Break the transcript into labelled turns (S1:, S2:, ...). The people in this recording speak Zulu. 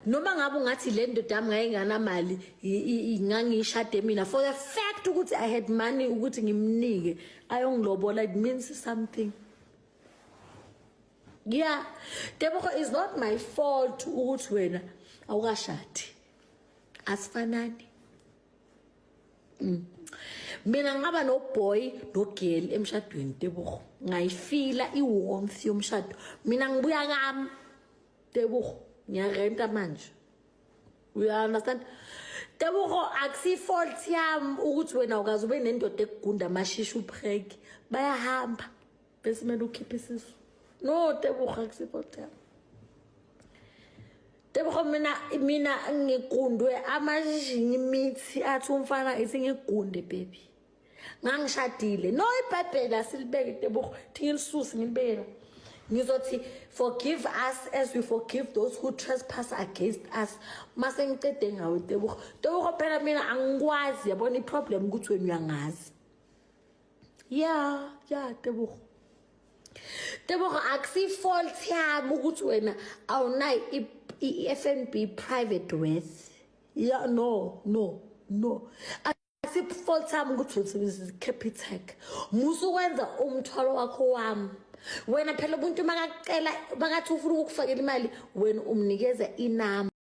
S1: Noma ngabe ungathi le ndoda yami ngayinganamali ngangishade mina for the fact ukuthi I had money ukuthi ngimnike ayongilobola, it means something. Yeah, Tebogo, is not my fault ukuthi wena awukashadi. Asifanani. Mina ngaba no boy no girl emshadweni Tebogo. Ngayifila iwarmth yomshado. Mina ngibuya ngami Tebogo. Ngiyarenta manje. You understand? Tebogo akusi fault yami ukuthi wena ukazi ube nendoda ekugunda amashisha upheki. Bayahamba bese mina ukhipha isisu. No, Tebogo akusi fault yami. Tebogo mina ngigundwe amashishi ngimithi athi umfana isingigunde baby. Ngangishadile. No iBhayibheli asilibeke Tebogo thilisusi ngilibeka. Ngizothi forgive us as we forgive those who trespass against us. Mase ngicede ngawe Tebogo. Tebogo phela mina angikwazi yabona iproblem ukuthi wena uyangazi. Yeah, Tebogo. Tebogo akusi fault yami ukuthi wena awunayi i-FNB private wealth. Yeah, no. Akusi fault yami ukuthi usebenzisa Capitec. Musu kwenza umthwalo wakho wami. Wena phela ubuntu makacela bakathi ufuna ukufakela imali wena umnikeza inamba.